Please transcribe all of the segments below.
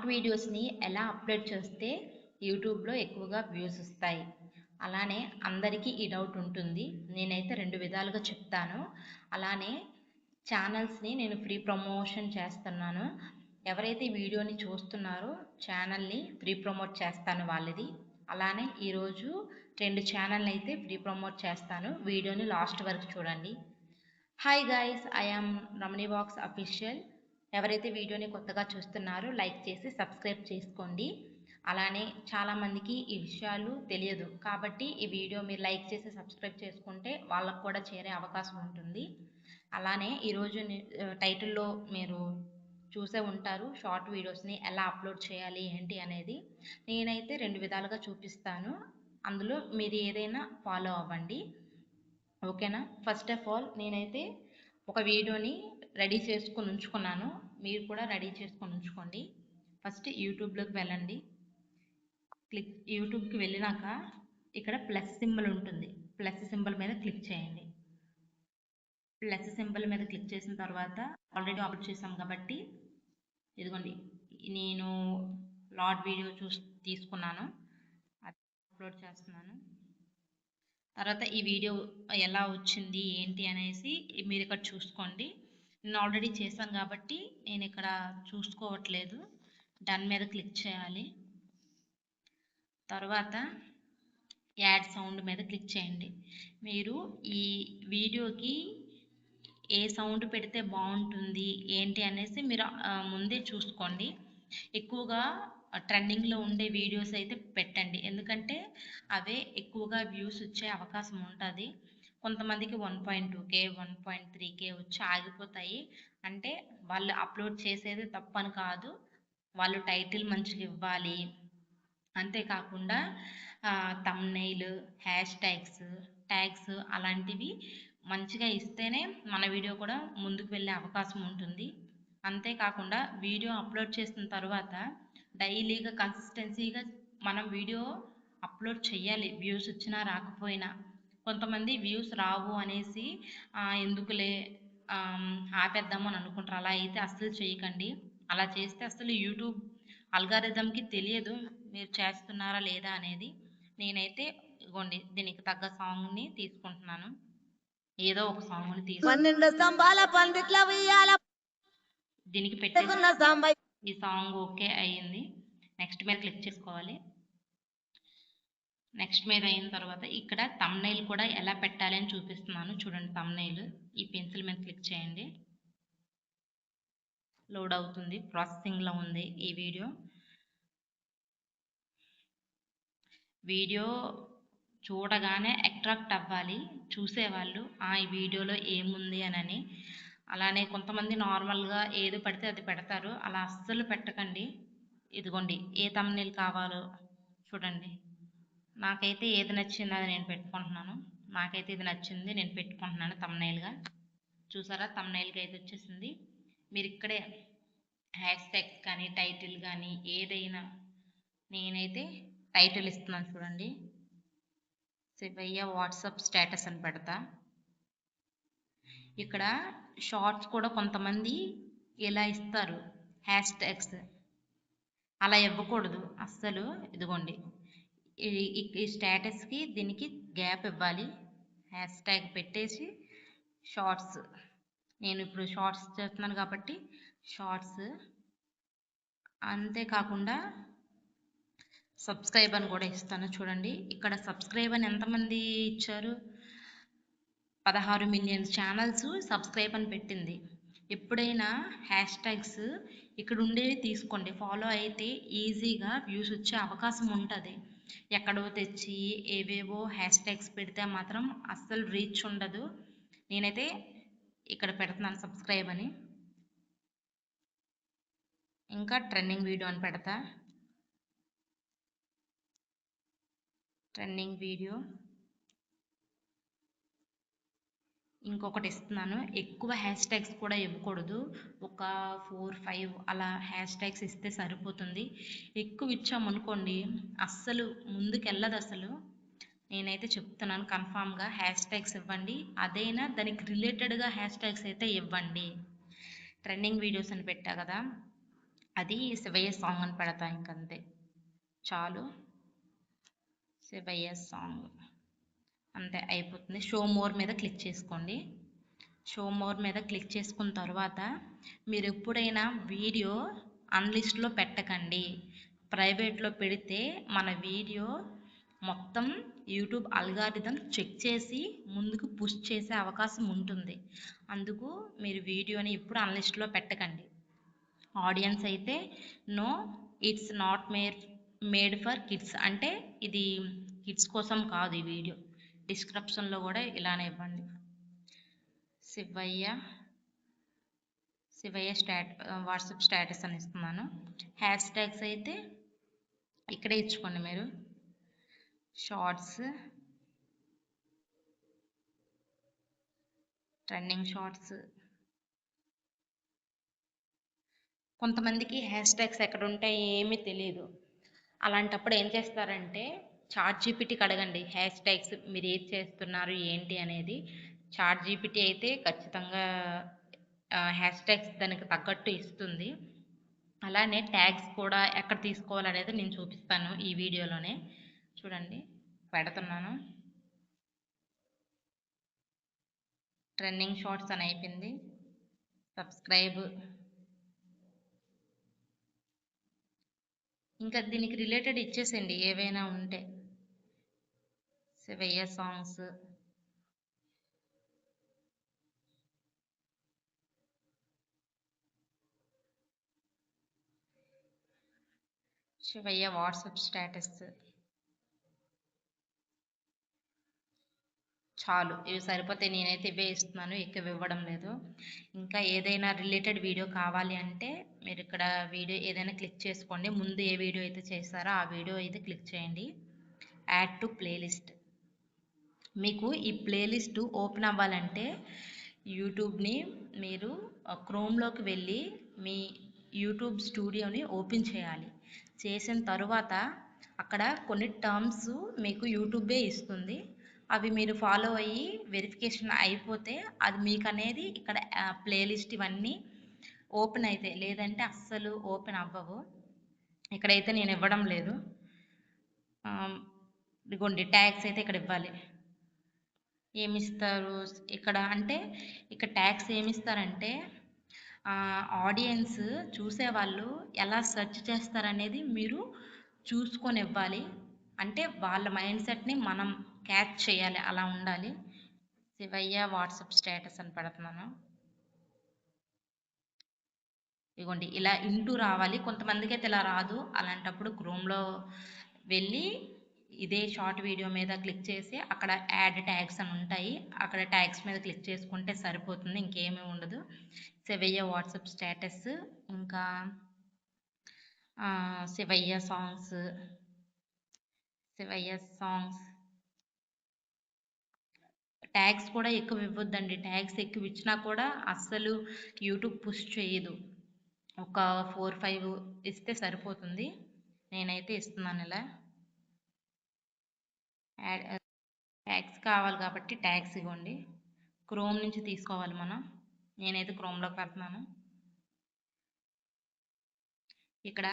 Short వీడియోస్ని ఎలా upload చేస్తే యూట్యూబ్లో ఎక్కువగా వ్యూస్ వస్తాయి. అలానే అందరికీ ఈ డౌట్ ఉంటుంది. నేనైతే 2 విధాలుగా చెప్తాను. అలానే ఛానల్స్ని నేను ఫ్రీ ప్రమోషన్ చేస్తున్నాను. ఎవరైతే ఈ వీడియోని చూస్తున్నారో ఛానల్ని ఫ్రీ ప్రమోట్ చేస్తాను వాళ్ళది. అలానే ఈరోజు 2 ఛానల్ని అయితే ఫ్రీ ప్రమోట్ చేస్తాను. వీడియోని లాస్ట్ వరకు చూడండి. Hi guys, I am Ramani వాక్స్ అఫీషియల్. ఎవరైతే వీడియోని కొత్తగా చూస్తున్నారో లైక్ చేసి సబ్స్క్రైబ్ చేసుకోండి. అలానే చాలామందికి ఈ విషయాలు తెలియదు కాబట్టి ఈ వీడియో మీరు లైక్ చేసి సబ్స్క్రైబ్ చేసుకుంటే వాళ్ళకు కూడా చేరే అవకాశం ఉంటుంది. అలానే ఈరోజు టైటిల్లో మీరు చూసే ఉంటారు షార్ట్ వీడియోస్ని ఎలా అప్లోడ్ చేయాలి ఏంటి అనేది. నేనైతే 2 విధాలుగా చూపిస్తాను. అందులో మీరు ఏదైనా ఫాలో అవ్వండి. ఓకేనా? ఫస్ట్ ఆఫ్ ఆల్ నేనైతే ఒక వీడియోని రెడీ చేసుకొని ఉంచుకున్నాను. మీరు కూడా రెడీ చేసుకొని ఉంచుకోండి. ఫస్ట్ యూట్యూబ్లోకి వెళ్ళండి. యూట్యూబ్కి వెళ్ళినాక ఇక్కడ ప్లస్ సింబల్ ఉంటుంది. ప్లస్ సింబల్ మీద క్లిక్ చేయండి. ప్లస్ సింబల్ మీద క్లిక్ చేసిన తర్వాత ఆల్రెడీ అప్లోడ్ చేసాం కాబట్టి ఇదిగోండి నేను లాట్ వీడియో తీసుకున్నాను, అది అప్లోడ్ చేస్తున్నాను. తర్వాత ఈ వీడియో ఎలా వచ్చింది ఏంటి అనేసి మీరు ఇక్కడ చూసుకోండి. నేను ఆల్రెడీ చేశాను కాబట్టి నేను ఇక్కడ చూసుకోవట్లేదు. డన్ మీద క్లిక్ చేయాలి. తర్వాత యాడ్ సౌండ్ మీద క్లిక్ చేయండి. మీరు ఈ వీడియోకి ఏ సౌండ్ పెడితే బాగుంటుంది ఏంటి అనేసి మీరు ముందే చూసుకోండి. ఎక్కువగా ట్రెండింగ్లో ఉండే వీడియోస్ అయితే పెట్టండి, ఎందుకంటే అవే ఎక్కువగా వ్యూస్ వచ్చే అవకాశం ఉంటుంది. కొంతమందికి 1.2K 1.3K వచ్చి ఆగిపోతాయి. అంటే వాళ్ళు అప్లోడ్ చేసేది తప్పని కాదు, వాళ్ళు టైటిల్ మంచిగా ఇవ్వాలి. అంతేకాకుండా థంబ్నెయిల్, హ్యాష్ ట్యాగ్స్ అలాంటివి మంచిగా ఇస్తేనే మన వీడియో కూడా ముందుకు వెళ్ళే అవకాశం ఉంటుంది. అంతేకాకుండా వీడియో అప్లోడ్ చేసిన తర్వాత డైలీగా కన్సిస్టెన్సీగా మనం వీడియో అప్లోడ్ చేయాలి, వ్యూస్ వచ్చినా రాకపోయినా. కొంతమంది వ్యూస్ రావు అనేసి ఎందుకులే ఆపేద్దాము అని అనుకుంటారు. అలా అయితే అస్సలు చేయకండి. అలా చేస్తే అసలు యూట్యూబ్ అల్గారిథంకి తెలియదు మీరు చేస్తున్నారా లేదా అనేది. నేనైతే ఇగోండి దీనికి తగ్గ సాంగ్ని తీసుకుంటున్నాను. ఏదో ఒక సాంగ్ని దీనికి పెట్టేసి ఈ సాంగ్ ఓకే అయ్యింది. నెక్స్ట్ మీద క్లిక్ చేసుకోవాలి. నెక్స్ట్ మీద అయిన తర్వాత ఇక్కడ థంబ్నెయిల్ కూడా ఎలా పెట్టాలి అని చూపిస్తున్నాను. చూడండి, థంబ్నెయిల్ ఈ పెన్సిల్ మీద క్లిక్ చేయండి. లోడ్ అవుతుంది, ప్రాసెసింగ్లో ఉంది ఈ వీడియో చూడగానే అట్రాక్ట్ అవ్వాలి చూసేవాళ్ళు, ఈ వీడియోలో ఏముంది అని. అలానే కొంతమంది నార్మల్గా ఏది పడితే అది పెడతారు. అలా అస్సలు పెట్టకండి. ఇదిగోండి ఏ థంబ్నెయిల్ కావాలో చూడండి. నాకైతే ఏది నచ్చింది అది నేను పెట్టుకుంటున్నాను. నాకైతే ఇది నచ్చింది, నేను పెట్టుకుంటున్నాను థంబ్నెయిల్గా. చూసారా, థంబ్నెయిల్గా అయితే వచ్చేసింది. మీరు ఇక్కడే హ్యాష్ ట్యాగ్స్ కానీ టైటిల్ కానీ ఏదైనా, నేనైతే టైటిల్ ఇస్తున్నాను చూడండి, శివయ్య వాట్సాప్ స్టేటస్ అని పెడతా. ఇక్కడ షార్ట్స్ కూడా కొంతమంది ఇలా ఇస్తారు హ్యాష్ ట్యాగ్స్, అలా ఇవ్వకూడదు అస్సలు. ఇదిగోండి ఈ స్టేటస్కి దీనికి గ్యాప్ ఇవ్వాలి. హ్యాష్ ట్యాగ్ పెట్టేసి షార్ట్స్, నేను ఇప్పుడు షార్ట్స్ చేస్తున్నాను కాబట్టి షార్ట్స్. అంతేకాకుండా సబ్స్క్రైబ్ అని కూడా ఇస్తాను చూడండి. ఇక్కడ సబ్స్క్రైబ్ అని ఎంతమంది ఇచ్చారు? 16 మిలియన్ ఛానల్స్ సబ్స్క్రైబ్ అని పెట్టింది. ఎప్పుడైనా హ్యాష్ ట్యాగ్స్ ఇక్కడ ఉండేవి తీసుకోండి, ఫాలో అయితే ఈజీగా వ్యూస్ వచ్చే అవకాశం ఉంటుంది. ఎక్కడో తెచ్చి ఏవేవో హ్యాష్ ట్యాగ్స్ పెడితే మాత్రం అస్సలు రీచ్ ఉండదు. నేనైతే ఇక్కడ పెడుతున్నాను సబ్స్క్రైబ్ అని. ఇంకా ట్రెండింగ్ వీడియో అని పెడతా. ట్రెండింగ్ వీడియో ఇంకొకటి ఇస్తున్నాను. ఎక్కువ హ్యాష్ ట్యాగ్స్ కూడా ఇవ్వకూడదు, ఒక 4-5 అలా హ్యాష్ ట్యాగ్స్ ఇస్తే సరిపోతుంది. ఎక్కువ ఇచ్చామనుకోండి అస్సలు ముందుకు వెళ్ళదు అసలు. నేనైతే చెప్తున్నాను కన్ఫామ్గా హ్యాష్ ట్యాగ్స్ ఇవ్వండి, అదైనా దానికి రిలేటెడ్గా హ్యాష్ ట్యాగ్స్ అయితే ఇవ్వండి. ట్రెండింగ్ వీడియోస్ అని పెట్టా కదా, అది శివయ్య సాంగ్ అని పెడతా ఇంకంతే. చాలు. శివయ్య సాంగ్ అంతే అయిపోతుంది. షో మోర్ మీద క్లిక్ చేసుకోండి. షో మోర్ మీద క్లిక్ చేసుకున్న తర్వాత మీరు ఎప్పుడైనా వీడియో అన్లిస్ట్లో పెట్టకండి. ప్రైవేట్లో పెడితే మన వీడియో మొత్తం యూట్యూబ్ అల్గారిథం చెక్ చేసి ముందుకు పుష్ చేసే అవకాశం ఉంటుంది. అందుకు మీరు వీడియోని ఎప్పుడు అన్లిస్ట్లో పెట్టకండి. ఆడియన్స్ అయితే no, it's not made for kids, అంటే ఇది కిడ్స్ కోసం కాదు ఈ వీడియో. డిస్క్రిప్షన్లో కూడా ఇలానే ఇవ్వండి. శివయ్య వాట్సాప్ స్టేటస్ అని ఇస్తున్నాను. హ్యాష్ ట్యాగ్స్ అయితే ఇక్కడే ఇచ్చుకోండి మీరు. Shorts, trending shorts. కొంతమందికి హ్యాష్ ట్యాగ్స్ ఎక్కడ ఉంటాయి ఏమీ తెలియదు. అలాంటప్పుడు ఏం చేస్తారంటే చాట్ జీపీటీకి అడగండి హ్యాష్ ట్యాగ్స్ మీరు ఏది చేస్తున్నారు ఏంటి అనేది. చాట్ జీపీటీ అయితే ఖచ్చితంగా హ్యాష్ ట్యాగ్స్ దానికి తగ్గట్టు ఇస్తుంది. అలానే ట్యాగ్స్ కూడా ఎక్కడ తీసుకోవాలనేది నేను చూపిస్తాను ఈ వీడియోలోనే. చూడండి, పెడుతున్నాను. ట్రెండింగ్ షార్ట్స్ అని అయిపోయింది. సబ్స్క్రైబ్. ఇంకా దీనికి రిలేటెడ్ ఇచ్చేసేయండి ఏవైనా ఉంటే. Shivayya songs, Shivayya WhatsApp status. చాలు, ఇవి సరిపోతే నేనైతే ఇవే ఇస్తున్నాను, ఎక్కువ ఇవ్వడం లేదు. ఇంకా ఏదైనా రిలేటెడ్ వీడియో కావాలి అంటే మీరు ఇక్కడ వీడియో ఏదైనా క్లిక్ చేసుకోండి. ముందు ఏ వీడియో అయితే చేస్తారో ఆ వీడియో అయితే క్లిక్ చేయండి. Add to playlist. మీకు ఈ ప్లేలిస్ట్ ఓపెన్ అవ్వాలంటే యూట్యూబ్ని మీరు క్రోమ్లోకి వెళ్ళి మీ యూట్యూబ్ స్టూడియోని ఓపెన్ చేయాలి. చేసిన తరువాత అక్కడ కొన్ని టర్మ్స్ మీకు యూట్యూబే ఇస్తుంది. అవి మీరు ఫాలో అయ్యి వెరిఫికేషన్ అయిపోతే అది మీకు అనేది ఇక్కడ ప్లేలిస్ట్ ఇవన్నీ ఓపెన్ అయితే, లేదంటే అస్సలు ఓపెన్ అవ్వవు. ఇక్కడైతే నేను ఇవ్వడం లేదు. ఇదిగోండి ట్యాగ్స్ అయితే ఇక్కడ ఇవ్వాలి. ఏమిస్తారు ఇక్కడ అంటే, ఇక్కడ ట్యాగ్స్ ఏమిస్తారంటే ఆడియన్స్ చూసేవాళ్ళు ఎలా సెర్చ్ చేస్తారనేది మీరు చూసుకొని ఇవ్వాలి. అంటే వాళ్ళ మైండ్ సెట్ని మనం క్యాచ్ చేయాలి, అలా ఉండాలి. శివయ్య వాట్సాప్ స్టేటస్ అని పెడుతున్నాను. ఇదిగోండి ఇలా ఇంటూ రావాలి. కొంతమందికి అయితే ఇలా రాదు. అలాంటప్పుడు క్రోమ్లో వెళ్ళి ఇదే షార్ట్ వీడియో మీద క్లిక్ చేసి అక్కడ యాడ్ ట్యాగ్స్ అని ఉంటాయి, అక్కడ ట్యాగ్స్ మీద క్లిక్ చేసుకుంటే సరిపోతుంది, ఇంకేమీ ఉండదు. శివయ్య వాట్సాప్ స్టేటస్, ఇంకా Shivayya songs. Shivayya songs tags కూడా ఎక్కువ ఇవ్వద్దండి. ట్యాగ్స్ ఎక్కువ ఇచ్చినా కూడా అస్సలు యూట్యూబ్ పుష్ చేయదు. ఒక 4-5 ఇస్తే సరిపోతుంది. నేనైతే ఇస్తున్నాను ఇలా. ట్యాగ్స్ కావాలి కాబట్టి ట్యాగ్స్ ఇవ్వండి. క్రోమ్ నుంచి తీసుకోవాలి మనం. నేనైతే క్రోమ్లోకి పెడుతున్నాను. ఇక్కడ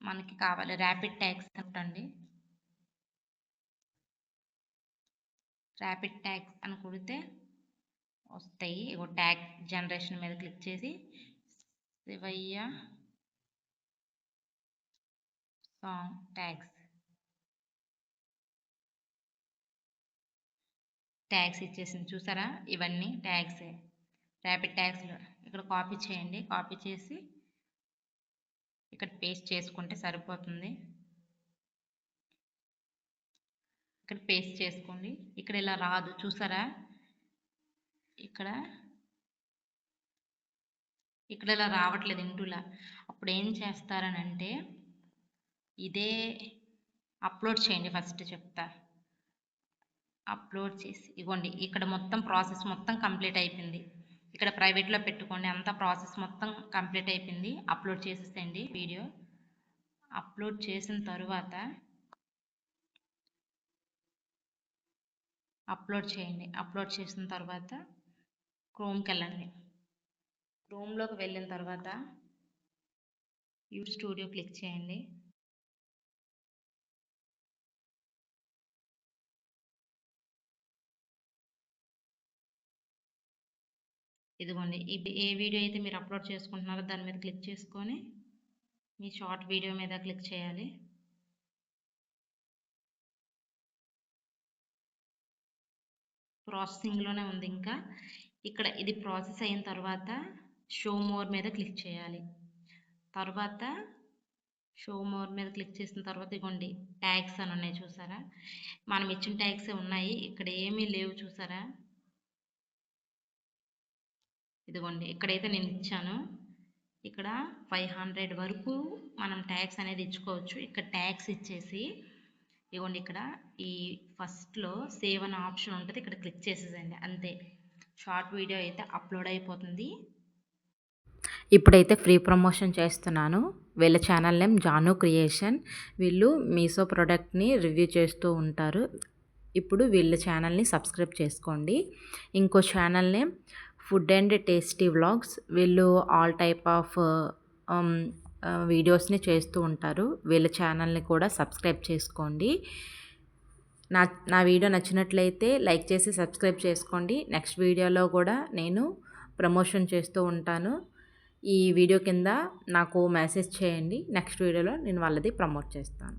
మనకి కావాలి ర్యాపిడ్ ట్యాగ్స్ అంటండి. ర్యాపిడ్ ట్యాగ్స్ అని కొడితే వస్తాయి. ఇగో ట్యాగ్ జనరేషన్ మీద క్లిక్ చేసి శివయ్య సాంగ్ ట్యాగ్స్ ఇచ్చేసింది చూసారా, ఇవన్నీ ట్యాగ్సే, ర్యాపిడ్ ట్యాగ్స్లో. ఇక్కడ కాపీ చేయండి, కాపీ చేసి ఇక్కడ పేస్ట్ చేసుకుంటే సరిపోతుంది. ఇక్కడ పేస్ట్ చేసుకోండి. ఇక్కడ ఇలా రాదు చూసారా, ఇక్కడ ఇలా రావట్లేదు ఇంటూలా. అప్పుడు ఏం చేస్తారనంటే ఇదే అప్లోడ్ చేయండి. ఫస్ట్ చెప్తా. అప్లోడ్ చేసి ఇవ్వండి, ఇక్కడ మొత్తం ప్రాసెస్ మొత్తం కంప్లీట్ అయిపోయింది. ఇక్కడ ప్రైవేట్లో పెట్టుకోండి, అంతా ప్రాసెస్ మొత్తం కంప్లీట్ అయిపోయింది. అప్లోడ్ చేసేసేయండి వీడియో. అప్లోడ్ చేసిన తర్వాత అప్లోడ్ చేయండి. అప్లోడ్ చేసిన తర్వాత క్రోమ్కి వెళ్ళండి. క్రోమ్లోకి వెళ్ళిన తర్వాత యూట్యూబ్ స్టూడియో క్లిక్ చేయండి. ఇదిగోండి ఏ వీడియో అయితే మీరు అప్లోడ్ చేసుకుంటున్నారో దాని మీద క్లిక్ చేసుకొని మీ షార్ట్ వీడియో మీద క్లిక్ చేయాలి. ప్రాసెసింగ్లోనే ఉంది. ఇంకా ఇక్కడ ఇది ప్రాసెస్ అయిన తర్వాత షో మోర్ మీద క్లిక్ చేయాలి. తర్వాత షో మోర్ మీద క్లిక్ చేసిన తర్వాత ఇగోండి ట్యాగ్స్ అని ఉన్నాయి చూసారా, మనం ఇచ్చిన ట్యాగ్సే ఉన్నాయి, ఇక్కడ ఏమీ లేవు చూసారా. ఇదిగోండి ఇక్కడైతే నేను ఇచ్చాను, ఇక్కడ 500 వరకు మనం ట్యాగ్స్ అనేది ఇచ్చుకోవచ్చు. ఇక్కడ ట్యాగ్స్ ఇచ్చేసి ఇదిగోండి ఇక్కడ ఈ ఫస్ట్లో సేవ్ అనే ఆప్షన్ ఉంటుంది, ఇక్కడ క్లిక్ చేసేసండి అంతే. షార్ట్ వీడియో అయితే అప్లోడ్ అయిపోతుంది. ఇప్పుడైతే ఫ్రీ ప్రమోషన్ చేస్తున్నాను. వీళ్ళ ఛానల్ నేమ్ జాను క్రియేషన్. వీళ్ళు మీషో ప్రోడక్ట్ని రివ్యూ చేస్తూ ఉంటారు. ఇప్పుడు వీళ్ళ ఛానల్ని సబ్స్క్రైబ్ చేసుకోండి. ఇంకో channel name food and tasty vlogs. వీళ్ళు ఆల్ టైప్ ఆఫ్ వీడియోస్ని చేస్తూ ఉంటారు. వీళ్ళ ఛానల్ని కూడా సబ్స్క్రైబ్ చేసుకోండి. నా వీడియో నచ్చినట్లయితే లైక్ చేసి సబ్స్క్రైబ్ చేసుకోండి. నెక్స్ట్ వీడియోలో కూడా నేను ప్రమోషన్ చేస్తూ ఉంటాను. ఈ వీడియో కింద నాకు మెసేజ్ చేయండి, నెక్స్ట్ వీడియోలో నేను వాళ్ళది ప్రమోట్ చేస్తాను.